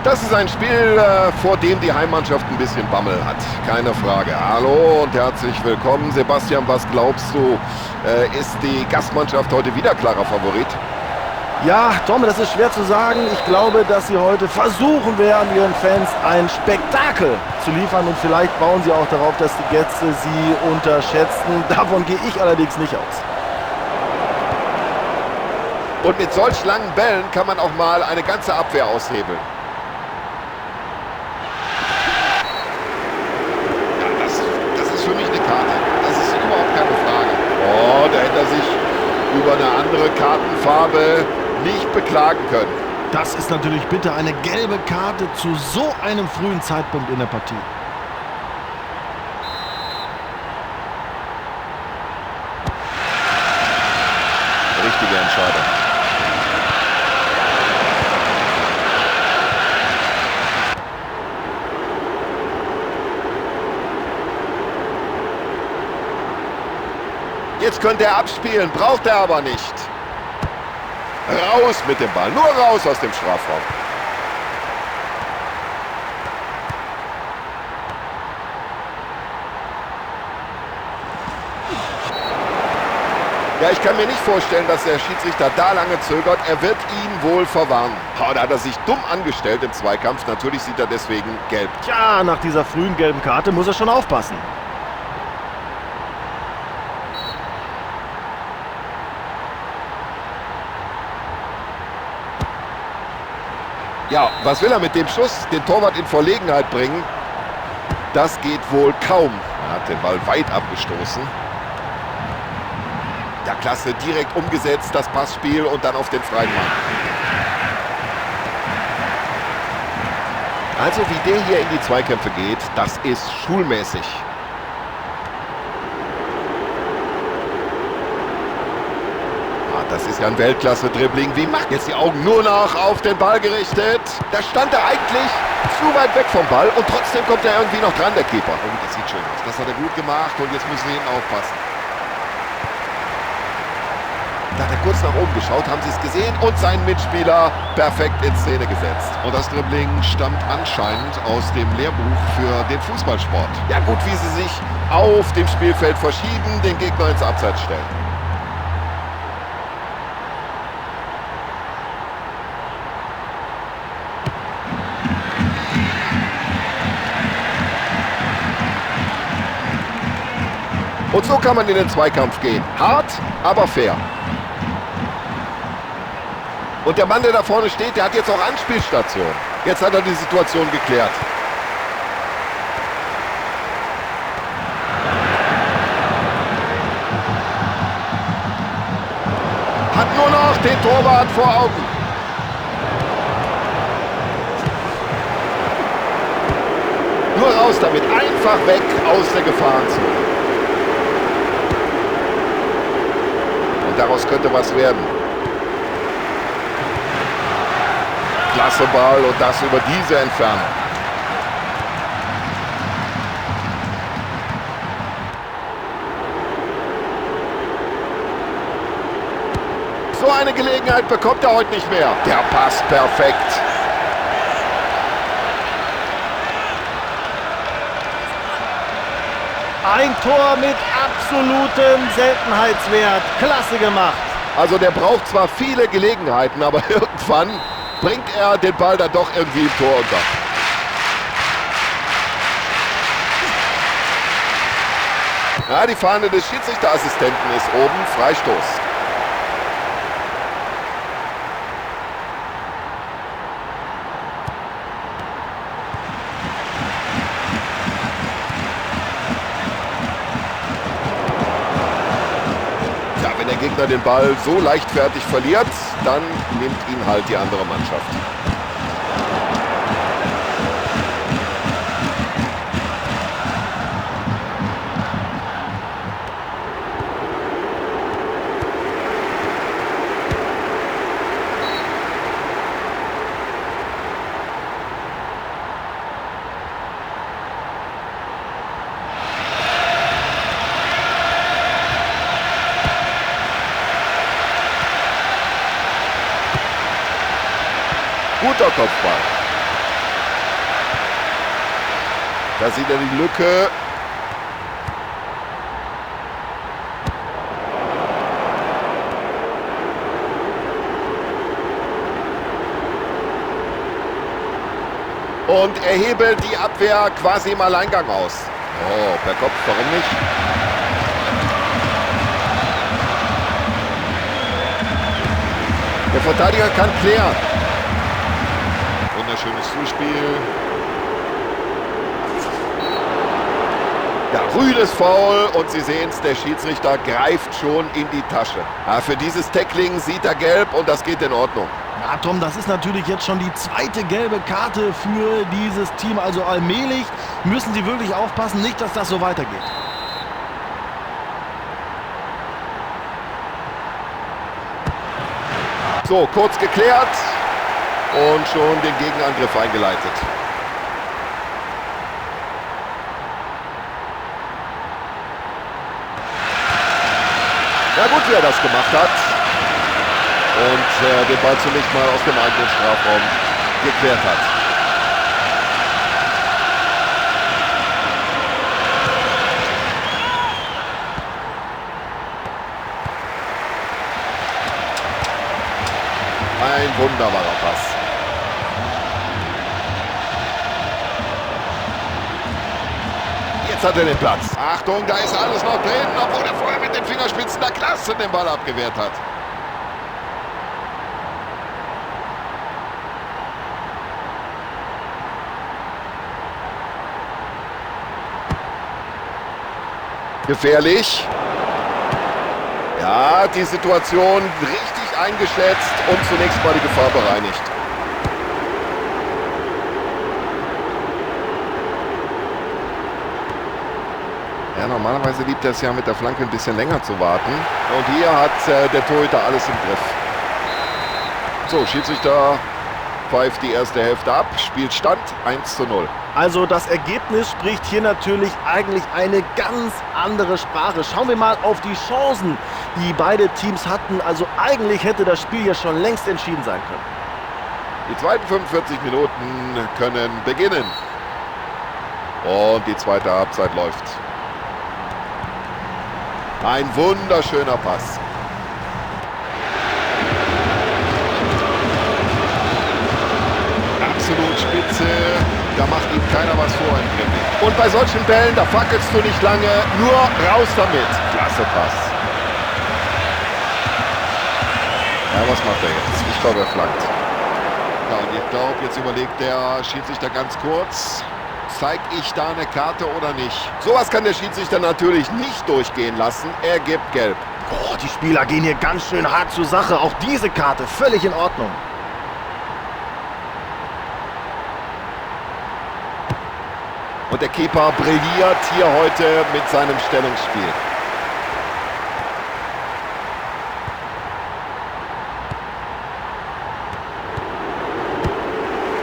Das ist ein Spiel, vor dem die Heimmannschaft ein bisschen Bammel hat. Keine Frage. Hallo und herzlich willkommen. Sebastian, was glaubst du, ist die Gastmannschaft heute wieder klarer Favorit? Ja, Tom, das ist schwer zu sagen. Ich glaube, dass sie heute versuchen werden, ihren Fans ein Spektakel zu liefern. Und vielleicht bauen sie auch darauf, dass die Gäste sie unterschätzen. Davon gehe ich allerdings nicht aus. Und mit solch langen Bällen kann man auch mal eine ganze Abwehr aushebeln. Für mich eine Karte. Das ist überhaupt keine Frage. Oh, da hätte er sich über eine andere Kartenfarbe nicht beklagen können. Das ist natürlich bitte eine gelbe Karte zu so einem frühen Zeitpunkt in der Partie. Richtige Entscheidung. Jetzt könnte er abspielen, braucht er aber nicht. Raus mit dem Ball, nur raus aus dem Strafraum. Ja, ich kann mir nicht vorstellen, dass der Schiedsrichter da lange zögert. Er wird ihn wohl verwarnen. Oh, da hat er sich dumm angestellt im Zweikampf. Natürlich sieht er deswegen gelb. Tja, nach dieser frühen gelben Karte muss er schon aufpassen. Ja, was will er mit dem Schuss? Den Torwart in Verlegenheit bringen? Das geht wohl kaum. Er hat den Ball weit abgestoßen. Ja, klasse, direkt umgesetzt, das Passspiel und dann auf den freien Mann. Also wie der hier in die Zweikämpfe geht, das ist schulmäßig. Das ist ja ein Weltklasse-Dribbling. Wie macht jetzt die Augen nur noch auf den Ball gerichtet? Da stand er eigentlich zu weit weg vom Ball und trotzdem kommt er irgendwie noch dran, der Keeper. Oh, das sieht schön aus. Das hat er gut gemacht und jetzt müssen wir hinten aufpassen. Da hat er kurz nach oben geschaut, haben sie es gesehen und seinen Mitspieler perfekt in Szene gesetzt. Und das Dribbling stammt anscheinend aus dem Lehrbuch für den Fußballsport. Ja gut, wie sie sich auf dem Spielfeld verschieben, den Gegner ins Abseits stellen. Und so kann man in den Zweikampf gehen. Hart, aber fair. Und der Mann, der da vorne steht, der hat jetzt auch Anspielstation. Jetzt hat er die Situation geklärt. Hat nur noch den Torwart vor Augen. Nur raus damit. Einfach weg aus der Gefahrenzone. Daraus könnte was werden. Klasse Ball und das über diese Entfernung. So eine Gelegenheit bekommt er heute nicht mehr. Der passt perfekt. Ein Tor mit absolutem Seltenheitswert. Klasse gemacht. Also der braucht zwar viele Gelegenheiten, aber irgendwann bringt er den Ball dann doch irgendwie im Tor unter. Ja, die Fahne des Schiedsrichterassistenten ist oben. Freistoß. Wenn der Gegner den Ball so leichtfertig verliert, dann nimmt ihn halt die andere Mannschaft. Guter Kopfball. Da sieht er die Lücke. Und er hebelt die Abwehr quasi im Alleingang aus. Oh, per Kopf, warum nicht? Der Verteidiger kann klären. Wunderschönes Zuspiel. Ja, rüdes Foul und Sie sehen es, der Schiedsrichter greift schon in die Tasche. Ja, für dieses Tackling sieht er gelb und das geht in Ordnung. Ja, Tom, das ist natürlich jetzt schon die zweite gelbe Karte für dieses Team. Also allmählich müssen sie wirklich aufpassen, nicht, dass das so weitergeht. So, kurz geklärt und schon den Gegenangriff eingeleitet. Ja gut, wie er das gemacht hat. Und den Ball zunächst mal aus dem eigenen Strafraum geklärt hat. Ein wunderbarer Pass. Jetzt hat er den Platz. Achtung, da ist alles noch drin, obwohl er vorher mit den Fingerspitzen der Klasse den Ball abgewehrt hat. Gefährlich. Ja, die Situation richtig eingeschätzt und zunächst mal die Gefahr bereinigt. Ja, normalerweise liebt er es ja mit der Flanke ein bisschen länger zu warten. Und hier hat der Torhüter alles im Griff. So, Schiedsrichter pfeift die erste Hälfte ab, Spielstand 1:0. Also das Ergebnis spricht hier natürlich eigentlich eine ganz andere Sprache. Schauen wir mal auf die Chancen, die beide Teams hatten. Also eigentlich hätte das Spiel ja schon längst entschieden sein können. Die zweiten 45 Minuten können beginnen. Und die zweite Halbzeit läuft. Ein wunderschöner Pass. Absolut spitze, da macht ihm keiner was vor im Dribbling. Und bei solchen Bällen, da fackelst du nicht lange, nur raus damit. Klasse Pass. Ja, was macht er jetzt? Ich glaube, er flankt. Ja, und ich glaube, jetzt überlegt der Schiedsrichter ganz kurz, zeige ich da eine Karte oder nicht? Sowas kann der Schiedsrichter natürlich nicht durchgehen lassen, er gibt gelb. Oh, die Spieler gehen hier ganz schön hart zur Sache. Auch diese Karte völlig in Ordnung. Und der Keeper brilliert hier heute mit seinem Stellungsspiel.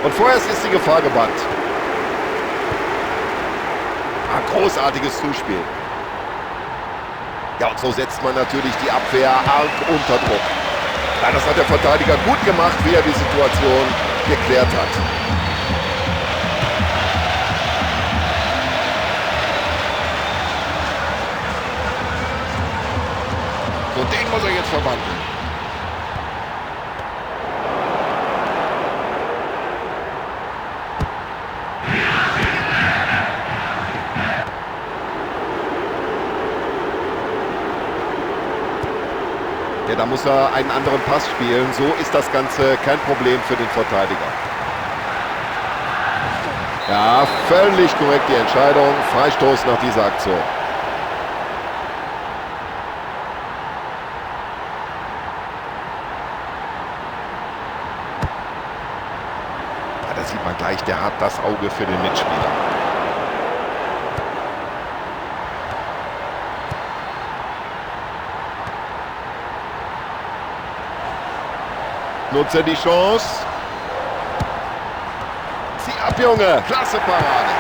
Und vorerst ist die Gefahr gebannt. Ein großartiges Zuspiel. Ja, und so setzt man natürlich die Abwehr arg unter Druck. Ja, das hat der Verteidiger gut gemacht, wie er die Situation geklärt hat. So, den muss er jetzt verwandeln. Ja, da muss er einen anderen Pass spielen. So ist das Ganze kein Problem für den Verteidiger. Ja, völlig korrekt die Entscheidung. Freistoß nach dieser Aktion. Ja, da sieht man gleich, der hat das Auge für den Mitspieler. Nutze die Chance. Zieh ab, Junge. Klasse Parade.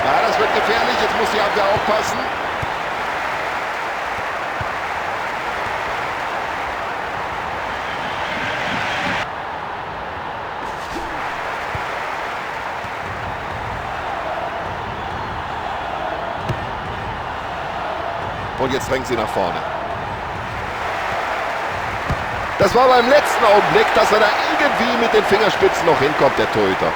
Ja, das wird gefährlich. Jetzt muss die Abwehr aufpassen. Und jetzt drängen sie nach vorne. Das war beim letzten Augenblick, dass er da irgendwie mit den Fingerspitzen noch hinkommt, der Torhüter.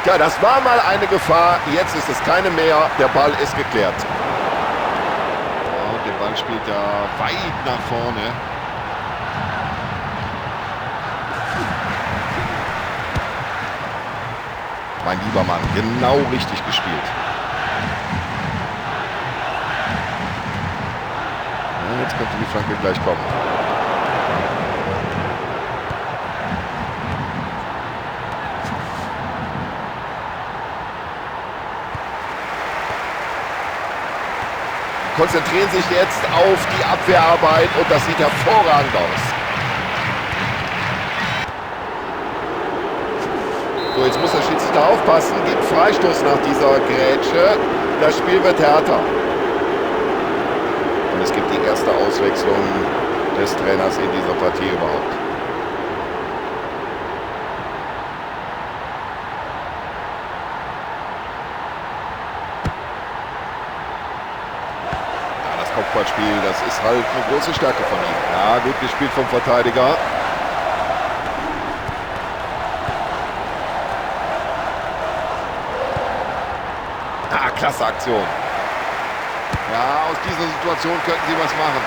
Ja, das war mal eine Gefahr, jetzt ist es keine mehr, der Ball ist geklärt. Ja, der Ball spielt ja weit nach vorne. Mein lieber Mann, genau richtig gespielt. Ja, jetzt könnte die Flanke gleich kommen. Konzentrieren sich jetzt auf die Abwehrarbeit und das sieht hervorragend aus. So, jetzt muss der Schiedsrichter aufpassen, gibt Freistoß nach dieser Grätsche. Das Spiel wird härter. Und es gibt die erste Auswechslung des Trainers in dieser Partie überhaupt. Kopfballspiel, das ist halt eine große Stärke von ihm. Ja, gut gespielt vom Verteidiger. Ah, klasse Aktion. Ja, aus dieser Situation könnten sie was machen.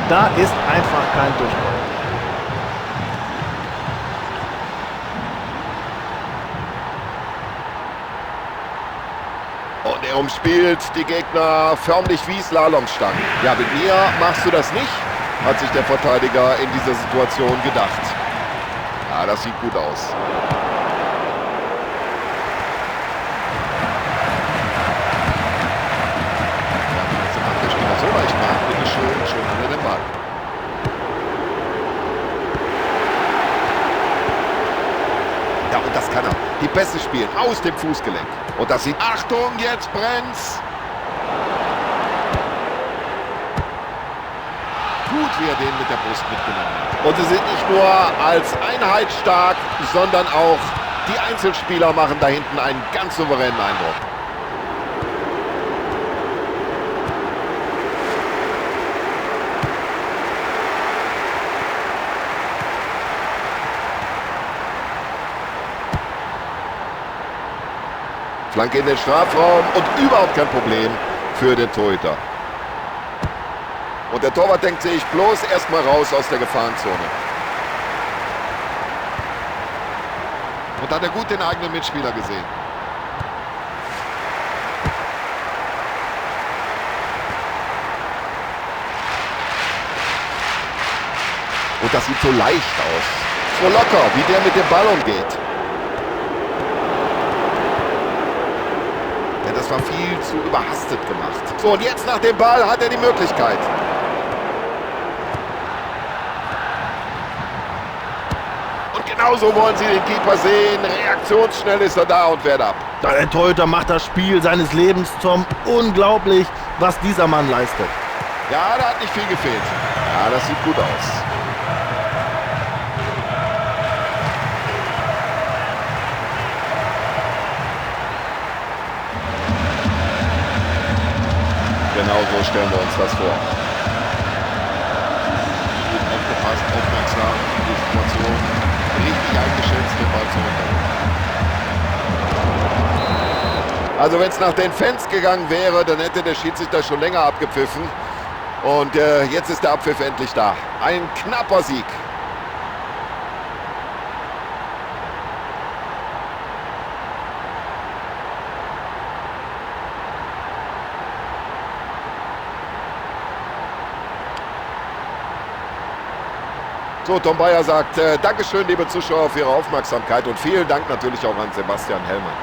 Da ist einfach kein Durchbruch. Und er umspielt die Gegner förmlich wie Slalomstangen. Ja, mit mir machst du das nicht, hat sich der Verteidiger in dieser Situation gedacht. Ja, das sieht gut aus. Ja, das macht der Spieler so leicht machen. Bitte schön unter den Ball. Ja, und das kann er. Die Pässe spielen aus dem Fußgelenk. Und das sieht... Achtung, jetzt brennt's! Gut, wie er den mit der Brust mitgenommen hat. Und sie sind nicht nur als Einheit stark, sondern auch die Einzelspieler machen da hinten einen ganz souveränen Eindruck. Flanke in den Strafraum und überhaupt kein Problem für den Torhüter. Und der Torwart denkt sich bloß erstmal raus aus der Gefahrenzone. Und da hat er gut den eigenen Mitspieler gesehen. Und das sieht so leicht aus. So locker, wie der mit dem Ball umgeht. Ja, das war viel zu überhastet gemacht. So, und jetzt nach dem Ball hat er die Möglichkeit. Und genauso wollen sie den Keeper sehen. Reaktionsschnell ist er da und wehrt ab. Der Torhüter macht das Spiel seines Lebens, Tom. Unglaublich, was dieser Mann leistet. Ja, da hat nicht viel gefehlt. Ja, das sieht gut aus. Genau so stellen wir uns das vor. Gut aufgepasst, aufmerksam, die Situation richtig eingeschätzt, den Ball zurück. Also wenn es nach den Fans gegangen wäre, dann hätte der Schiedsrichter schon länger abgepfiffen. Und jetzt ist der Abpfiff endlich da. Ein knapper Sieg. So, Tom Bayer sagt, Dankeschön, liebe Zuschauer, für Ihre Aufmerksamkeit und vielen Dank natürlich auch an Sebastian Hellmann.